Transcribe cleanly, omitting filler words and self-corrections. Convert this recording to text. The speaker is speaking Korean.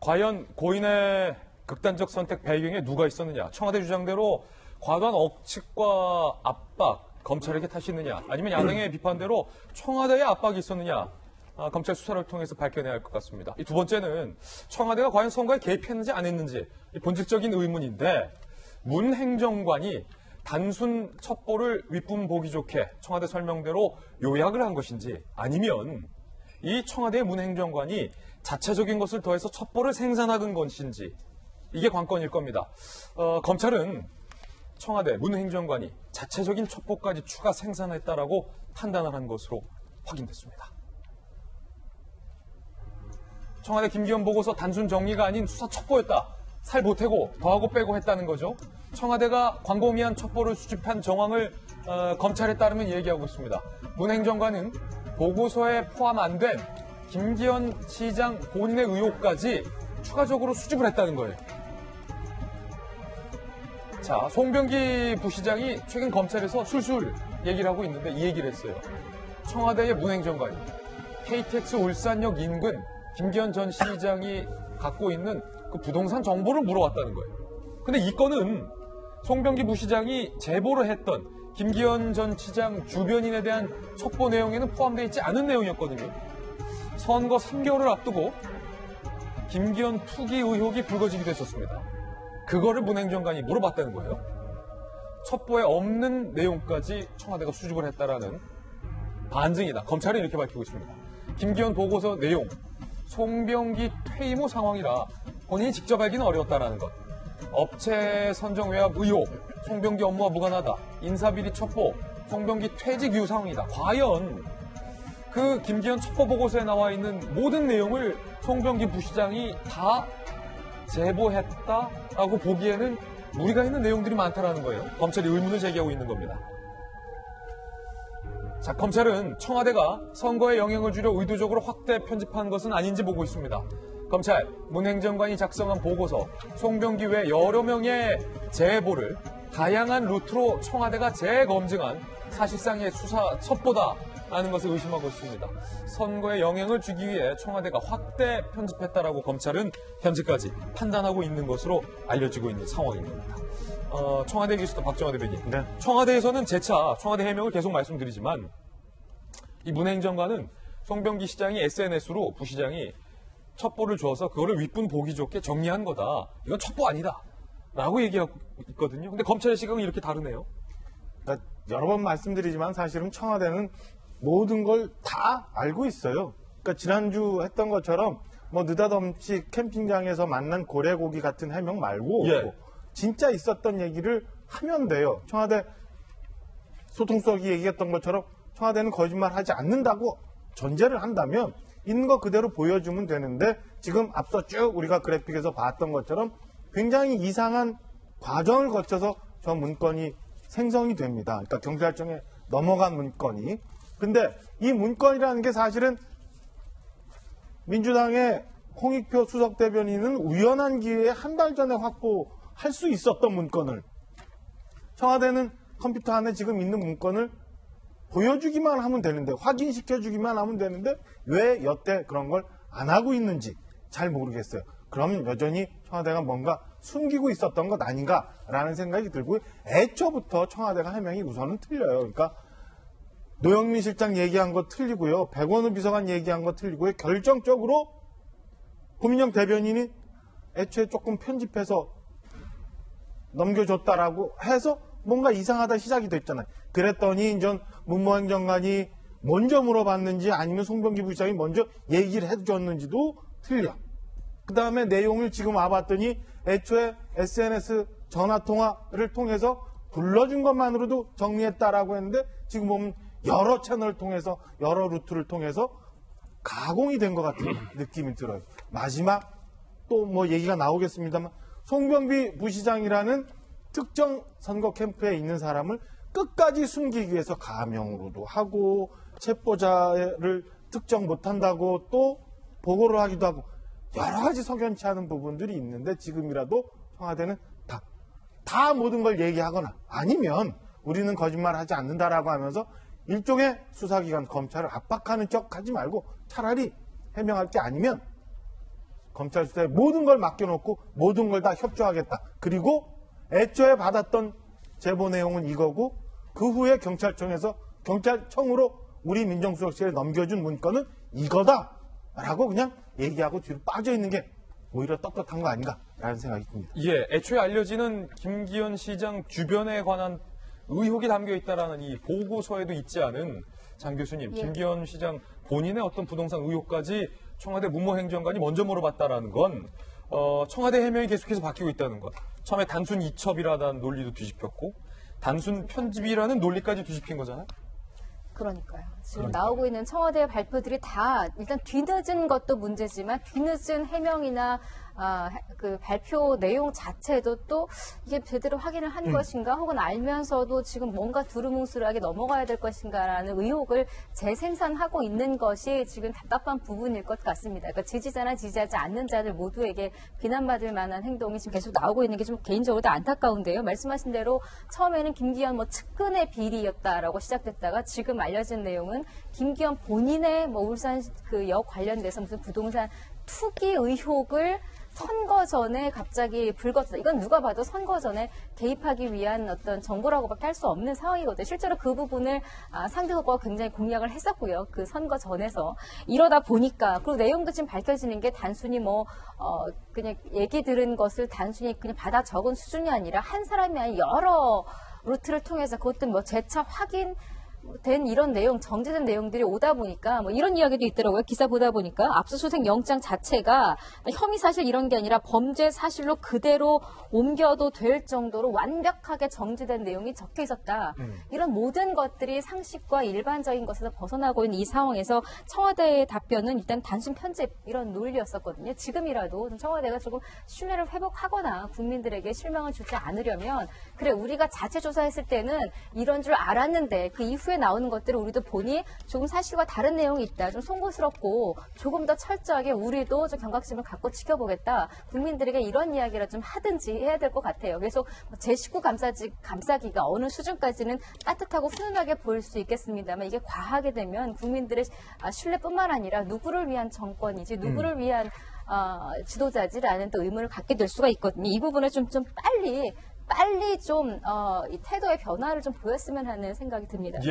과연 고인의 극단적 선택 배경에 누가 있었느냐? 청와대 주장대로 과도한 억측과 압박, 검찰에게 탓이느냐? 아니면 야당의 비판대로 청와대의 압박이 있었느냐? 검찰 수사를 통해서 밝혀내야 할 것 같습니다. 이 두 번째는 청와대가 과연 선거에 개입했는지 안 했는지 본질적인 의문인데, 문 행정관이 단순 첩보를 윗분 보기 좋게 청와대 설명대로 요약을 한 것인지, 아니면 이 청와대의 문 행정관이 자체적인 것을 더해서 첩보를 생산한 것인지, 이게 관건일 겁니다. 검찰은 청와대 문 행정관이 자체적인 첩보까지 추가 생산했다라고 판단을 한 것으로 확인됐습니다. 청와대 김기현 보고서 단순 정리가 아닌 수사 첩보였다. 살 보태고 더하고 빼고 했다는 거죠. 청와대가 광범위한 첩보를 수집한 정황을 검찰에 따르면 얘기하고 있습니다. 문 행정관은 보고서에 포함 안 된 김기현 시장 본인의 의혹까지 추가적으로 수집을 했다는 거예요. 자, 송병기 부시장이 최근 검찰에서 술술 얘기를 하고 있는데 이 얘기를 했어요. 청와대의 문 행정관이 KTX 울산역 인근 김기현 전 시장이 갖고 있는 그 부동산 정보를 물어왔다는 거예요. 근데 이 건은 송병기 부시장이 제보를 했던 김기현 전 시장 주변인에 대한 첩보 내용에는 포함되어 있지 않은 내용이었거든요. 선거 3개월을 앞두고 김기현 투기 의혹이 불거지기도 했었습니다. 그거를 문 행정관이 물어봤다는 거예요. 첩보에 없는 내용까지 청와대가 수집을 했다라는 반증이다. 검찰은 이렇게 밝히고 있습니다. 김기현 보고서 내용, 송병기 퇴임 후 상황이라 본인이 직접 알기는 어려웠다라는 것. 업체 선정 외압 의혹, 송병기 업무와 무관하다. 인사비리 첩보, 송병기 퇴직 이후 상황이다. 과연 그 김기현 첩보 보고서에 나와 있는 모든 내용을 송병기 부시장이 다 제보했다라고 보기에는 무리가 있는 내용들이 많다라는 거예요. 검찰이 의문을 제기하고 있는 겁니다. 자, 검찰은 청와대가 선거에 영향을 주려 의도적으로 확대 편집한 것은 아닌지 보고 있습니다. 검찰, 문 행정관이 작성한 보고서, 송병기 외 여러 명의 제보를 다양한 루트로 청와대가 재검증한 사실상의 수사 첩보다라는 것을 의심하고 있습니다. 선거에 영향을 주기 위해 청와대가 확대 편집했다라고 검찰은 현재까지 판단하고 있는 것으로 알려지고 있는 상황인 겁니다. 청와대 기수도 박정화 대변인. 네. 청와대에서는 재차 청와대 해명을 계속 말씀드리지만 이 문 행정관은 송병기 시장이 SNS로 부시장이 첩보를 줘서 그거를 윗분 보기 좋게 정리한 거다. 이건 첩보 아니다. 라고 얘기하고 있거든요. 근데 검찰의 시각은 이렇게 다르네요. 그러니까 여러 번 말씀드리지만 사실은 청와대는 모든 걸 다 알고 있어요. 그러니까 지난주 했던 것처럼 뭐 느닷없이 캠핑장에서 만난 고래고기 같은 해명 말고 예. 진짜 있었던 얘기를 하면 돼요. 청와대 소통수석이 얘기했던 것처럼 청와대는 거짓말하지 않는다고 전제를 한다면 있는 거 그대로 보여주면 되는데 지금 앞서 쭉 우리가 그래픽에서 봤던 것처럼 굉장히 이상한 과정을 거쳐서 저 문건이 생성이 됩니다. 그러니까 경찰청에 넘어간 문건이. 근데 이 문건이라는 게 사실은 민주당의 홍익표 수석 대변인은 우연한 기회에 한 달 전에 확보할 수 있었던 문건을 청와대는 컴퓨터 안에 지금 있는 문건을 보여주기만 하면 되는데 확인시켜주기만 하면 되는데 왜 여태 그런 걸 안 하고 있는지 잘 모르겠어요. 그러면 여전히 청와대가 뭔가 숨기고 있었던 것 아닌가라는 생각이 들고 애초부터 청와대가 해명이 우선은 틀려요. 그러니까 노영민 실장 얘기한 거 틀리고요. 백원우 비서관 얘기한 거 틀리고요. 결정적으로 고민영 대변인이 애초에 조금 편집해서 넘겨줬다라고 해서 뭔가 이상하다 시작이 됐잖아요. 그랬더니 이제 문무행정관이 먼저 물어봤는지 아니면 송병기 부시장이 먼저 얘기를 해줬는지도 틀려. 그 다음에 내용을 지금 와봤더니 애초에 SNS 전화통화를 통해서 불러준 것만으로도 정리했다라고 했는데 지금 보면 여러 채널을 통해서 여러 루트를 통해서 가공이 된 것 같은 느낌이 들어요. 마지막 또 뭐 얘기가 나오겠습니다만 송병기 부시장이라는 특정 선거 캠프에 있는 사람을 끝까지 숨기기 위해서 가명으로도 하고 체포자를 특정 못한다고 또 보고를 하기도 하고 여러 가지 석연치 않은 부분들이 있는데 지금이라도 청와대는 다 모든 걸 얘기하거나 아니면 우리는 거짓말하지 않는다라고 하면서 일종의 수사기관 검찰을 압박하는 척 하지 말고 차라리 해명할 게 아니면 검찰 수사에 모든 걸 맡겨놓고 모든 걸 다 협조하겠다. 그리고 애초에 받았던 제보 내용은 이거고 그 후에 경찰청으로 우리 민정수석실에 넘겨준 문건은 이거다라고 그냥 얘기하고 뒤로 빠져 있는 게 오히려 떳떳한 거 아닌가라는 생각이 듭니다. 예, 애초에 알려지는 김기현 시장 주변에 관한 의혹이 담겨 있다라는 이 보고서에도 있지 않은 장 교수님, 예. 김기현 시장 본인의 어떤 부동산 의혹까지 청와대 문무행정관이 먼저 물어봤다라는 건 청와대 해명이 계속해서 바뀌고 있다는 것. 처음에 단순 이첩이라는 논리도 뒤집혔고 단순 편집이라는 논리까지 뒤집힌 거잖아요. 그러니까요. 지금 나오고 있는 청와대 발표들이 다 일단 뒤늦은 것도 문제지만 뒤늦은 해명이나 그 발표 내용 자체도 또 이게 제대로 확인을 한 것인가 혹은 알면서도 지금 뭔가 두루뭉술하게 넘어가야 될 것인가라는 의혹을 재생산하고 있는 것이 지금 답답한 부분일 것 같습니다. 그러니까 지지자나 지지하지 않는 자들 모두에게 비난받을 만한 행동이 지금 계속 나오고 있는 게 좀 개인적으로 안타까운데요. 말씀하신 대로 처음에는 김기현 측근의 비리였다라고 시작됐다가 지금 알려진 내용은 김기현 본인의 울산 그 역 관련돼서 무슨 부동산 투기 의혹을 선거 전에 갑자기 불거졌다. 이건 누가 봐도 선거 전에 개입하기 위한 어떤 정보라고밖에 할 수 없는 상황이거든요. 실제로 그 부분을 상대 후보가 굉장히 공략을 했었고요. 그 선거 전에서. 이러다 보니까 그리고 내용도 지금 밝혀지는 게 단순히 그냥 얘기 들은 것을 단순히 그냥 받아 적은 수준이 아니라 한 사람이 아니라 여러 루트를 통해서 그것도 재차 확인 된 이런 내용, 정제된 내용들이 오다 보니까 이런 이야기도 있더라고요. 기사 보다 보니까 압수수색 영장 자체가 혐의 사실 이런 게 아니라 범죄 사실로 그대로 옮겨도 될 정도로 완벽하게 정제된 내용이 적혀 있었다. 이런 모든 것들이 상식과 일반적인 것에서 벗어나고 있는 이 상황에서 청와대의 답변은 일단 단순 편집 이런 논리였었거든요. 지금이라도 청와대가 조금 신뢰를 회복하거나 국민들에게 실망을 주지 않으려면 그래 우리가 자체 조사했을 때는 이런 줄 알았는데 그 이후에 나오는 것들을 우리도 보니 조금 사실과 다른 내용이 있다. 좀 송구스럽고 조금 더 철저하게 우리도 좀 경각심을 갖고 지켜보겠다. 국민들에게 이런 이야기를 좀 하든지 해야 될 것 같아요. 그래서 제19 감사기가 어느 수준까지는 따뜻하고 훈훈하게 보일 수 있겠습니다만 이게 과하게 되면 국민들의 신뢰뿐만 아니라 누구를 위한 정권이지 누구를 위한 지도자지라는 또 의문을 갖게 될 수가 있거든요. 이 부분을 좀 빨리 좀 이 태도의 변화를 좀 보였으면 하는 생각이 듭니다. 예.